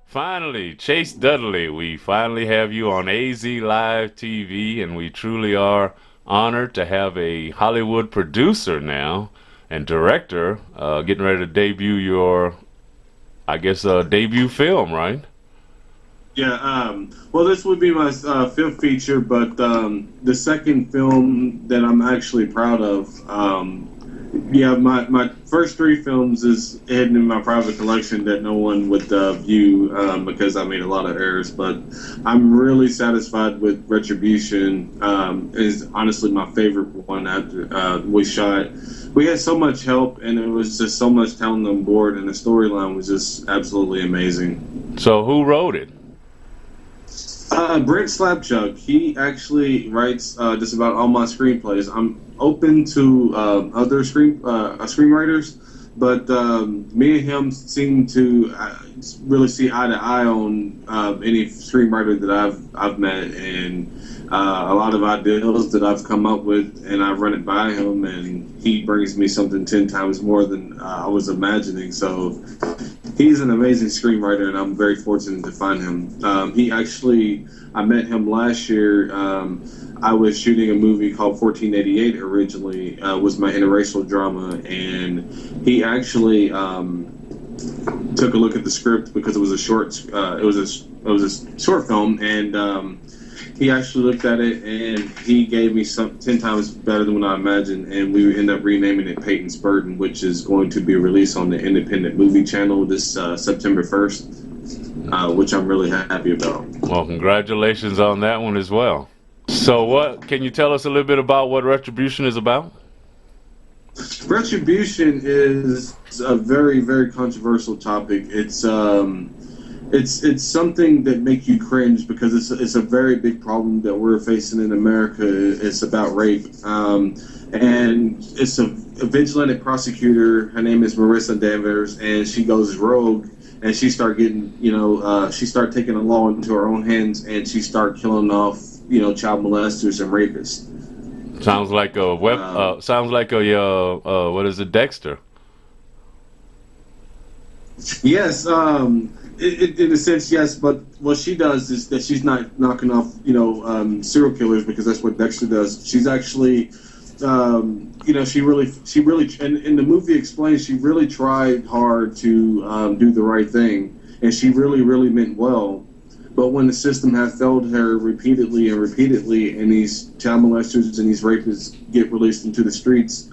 Finally, Chase Dudley, we finally have you on AZ Live TV, and we truly are honored to have a Hollywood producer now and director getting ready to debut your, I guess, debut film, right? Yeah, well, this would be my fifth feature, but the second film that I'm actually proud of. Yeah, my first three films is hidden in my private collection that no one would view because I made a lot of errors. But I'm really satisfied with Retribution. Is honestly my favorite one after we shot. We had so much help, and it was just so much talent on board, and the storyline was just absolutely amazing. So, who wrote it? Brent Slapchuck, he actually writes just about all my screenplays. I'm open to other screenwriters, but me and him seem to really see eye to eye on any screenwriter that I've met, and a lot of ideas that I've come up with, and I run it by him, and he brings me something 10 times more than I was imagining. So he's an amazing screenwriter, and I'm very fortunate to find him. I met him last year. I was shooting a movie called 1488 originally, was my interracial drama, and he actually took a look at the script because it was a short film, and he actually looked at it and he gave me some 10 times better than what I imagined, and we ended up renaming it Peyton's Burden, which is going to be released on the Independent Movie Channel this September 1st, which I'm really happy about. Well, congratulations on that one as well. So, what can you tell us a little bit about what Retribution is about? Retribution is a very, very controversial topic. It's something that make you cringe because it's a very big problem that we're facing in America. It's about rape, and it's a vigilante prosecutor. Her name is Marissa Danvers, and she goes rogue, and she start getting, she start taking the law into her own hands, and she start killing off, child molesters and rapists. Sounds like a web. Um, Sounds like a what is it, Dexter? Yes, in a sense, yes. But what she does is that she's not knocking off, serial killers because that's what Dexter does. She's actually, she really, and in the movie explains she really tried hard to do the right thing, and she really, really meant well. But when the system has failed her repeatedly and repeatedly, and these child molesters and these rapists get released into the streets,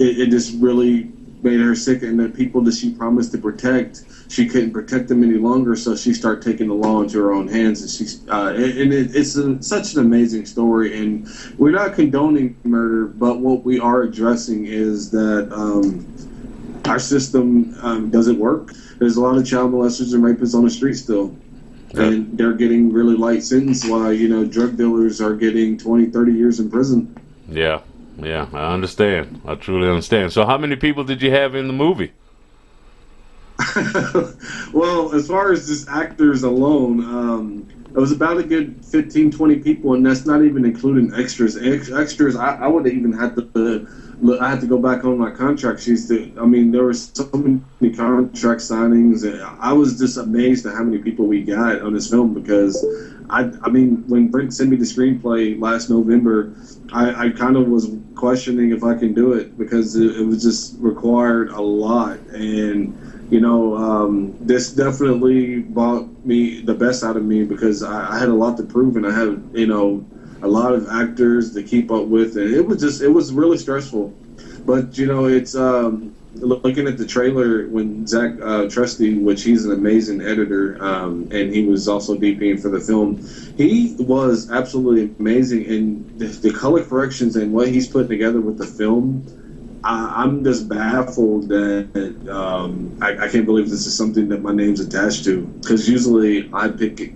it just really made her sick. And the people that she promised to protect, she couldn't protect them any longer. So she started taking the law into her own hands, and it's such an amazing story. And we're not condoning murder, but what we are addressing is that our system doesn't work. There's a lot of child molesters and rapists on the street still, Yeah. and they're getting really light sentence while drug dealers are getting 20, 30 years in prison. Yeah, yeah, I understand. I truly understand. So, how many people did you have in the movie? Well, as far as just actors alone, it was about a good 15, 20 people, and that's not even including extras. Extras, I would have even had to look. I had to go back on my contract sheets. I mean, there were so many contract signings, and I was just amazed at how many people we got on this film because I mean, when Brent sent me the screenplay last November, I kind of was questioning if I can do it because it was just required a lot. And this definitely brought me the best out of me because I had a lot to prove, and I had a lot of actors to keep up with, and it was really stressful. But it's looking at the trailer when Zach Trusty, which he's an amazing editor, and he was also DPing for the film. He was absolutely amazing, and the color corrections and what he's put together with the film. I'm just baffled that I can't believe this is something that my name's attached to. Because usually I pick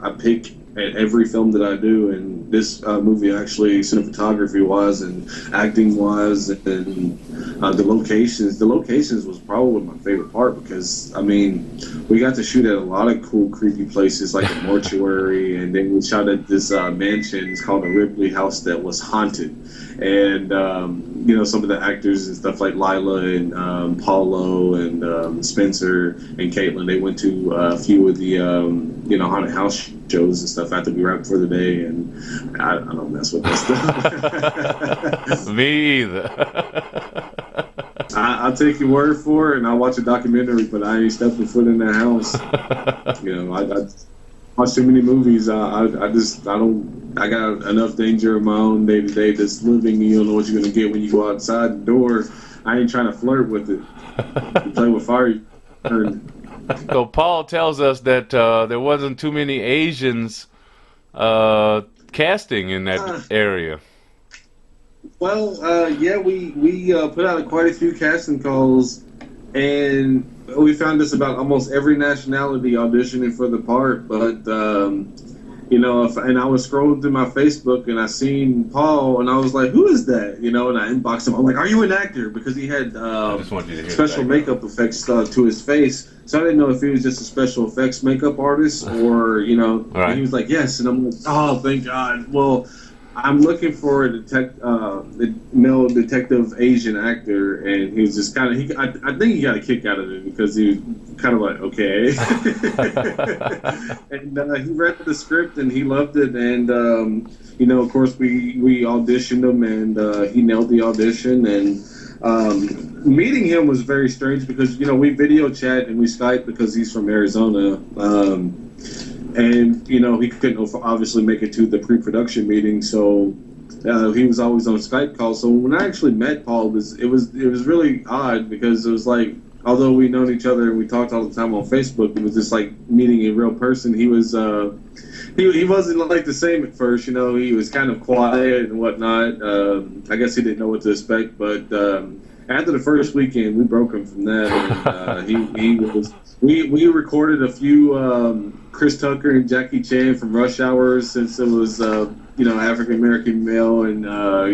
at every film that I do, and this movie actually, cinematography wise and acting wise, and the locations was probably my favorite part because I mean, we got to shoot at a lot of cool, creepy places like a mortuary, and then we shot at this mansion. It's called the Ripley House that was haunted, and you know, some of the actors and stuff like Lila and Paulo and Spencer and Caitlin, they went to a few of the you know, haunted house shows and stuff after we wrapped for the day, and I don't mess with that stuff. Me either. I'll take your word for it, and I'll watch a documentary, but I ain't stepping foot in that house. You know, I watch too many movies. I got enough danger of my own day to day just living. You don't know what you're gonna get when you go outside the door. I ain't trying to flirt with it. You play with fire, you burn. So Paul tells us that there wasn't too many Asians casting in that Uh, area. well, yeah, we put out quite a few casting calls, and we found this about almost every nationality auditioning for the part. But you know, and I was scrolling through my Facebook and I seen Paul, and I was like, "Who is that?" You know, and I inboxed him. I'm like, "Are you an actor?" Because he had I just want you to hear special the makeup effects to his face, so I didn't know if he was just a special effects makeup artist or you know. All And he right. was like, "Yes," and I'm like, "Oh, thank God." Well, I'm looking for a male detective Asian actor, and he was just kind of. I think he got a kick out of it because he was kind of like, okay, and he read the script and he loved it, and you know, of course, we auditioned him, and he nailed the audition, and meeting him was very strange because you know we video chat and we Skype because he's from Arizona. And you know he couldn't obviously make it to the pre-production meeting, so he was always on Skype calls. So when I actually met Paul, it was really odd because it was like although we known each other and we talked all the time on Facebook, it was just like meeting a real person. He was he wasn't like the same at first, you know. He was kind of quiet and whatnot. I guess he didn't know what to expect, but after the first weekend, we broke him from that, and he was. We recorded a few Chris Tucker and Jackie Chan from Rush Hour since it was you know, African American male and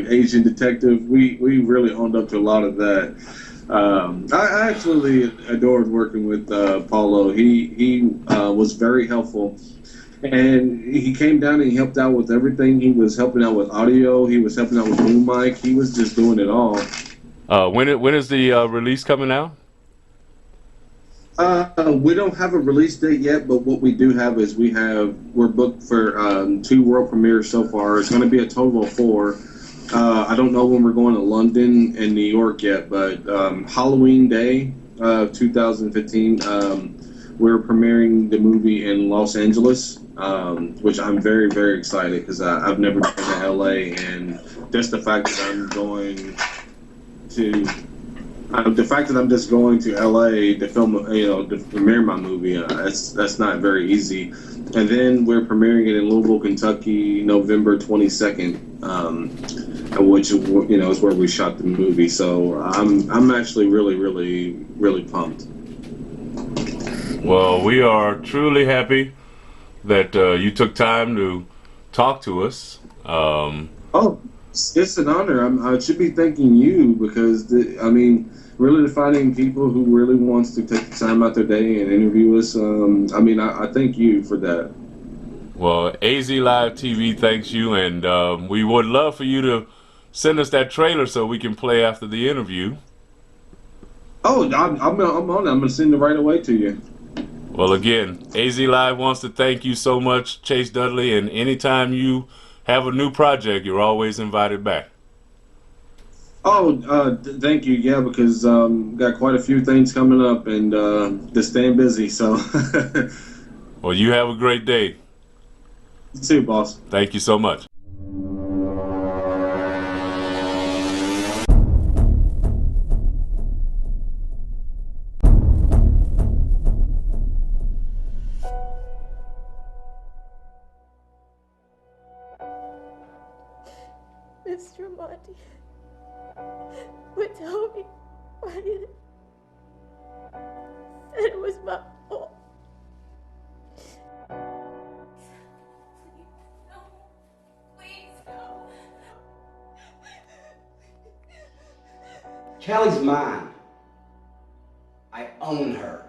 Asian detective. We really owned up to a lot of that. I actually adored working with Paulo. He was very helpful, and he came down and he helped out with everything. He was helping out with audio. He was helping out with boom mic. He was just doing it all. When is the release coming out? We don't have a release date yet, but what we do have is we're booked for 2 world premieres so far. It's going to be a total of 4. I don't know when we're going to London and New York yet, but Halloween Day, 2015, we're premiering the movie in Los Angeles, which I'm very, very excited because I've never been to LA, and just the fact that I'm going to the fact that I'm just going to LA to film, you know, to premiere my movie, that's not very easy. And then we're premiering it in Louisville, Kentucky, November 22nd, which you know is where we shot the movie. So I'm actually really, really, really pumped. Well, we are truly happy that you took time to talk to us. Oh, it's an honor. I should be thanking you because I mean, really finding people who really wants to take the time out their day and interview us. I mean, I thank you for that. Well, AZ Live TV thanks you, and we would love for you to send us that trailer so we can play after the interview. Oh, I'm on it. I'm gonna send it right away to you. Well, again, AZ Live wants to thank you so much, Chase Dudley, and anytime you have a new project, you're always invited back. Oh, thank you. Yeah, because got quite a few things coming up and just staying busy. So, Well, you have a great day. you too, boss. Thank you so much. Mr. Monty would tell me why it said it was my fault. Callie's mine. I own her.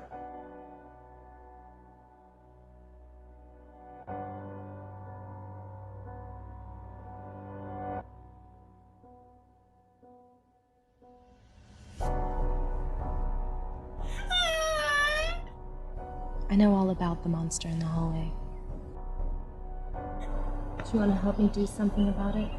I know all about the monster in the hallway. Do you want to help me do something about it?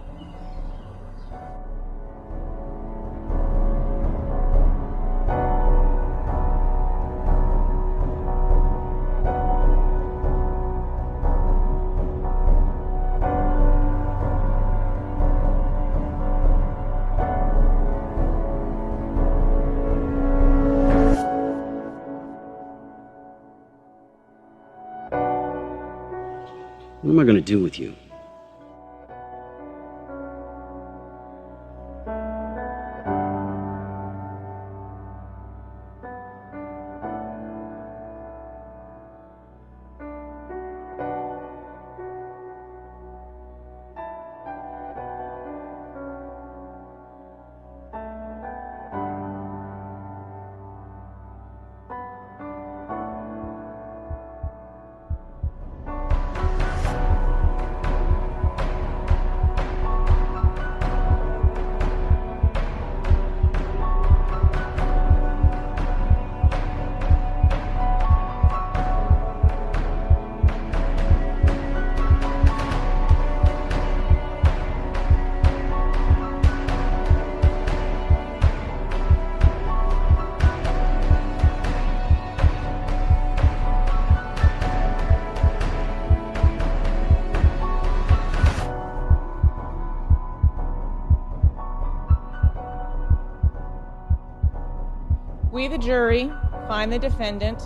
What am I gonna do with you? We, the jury, find the defendant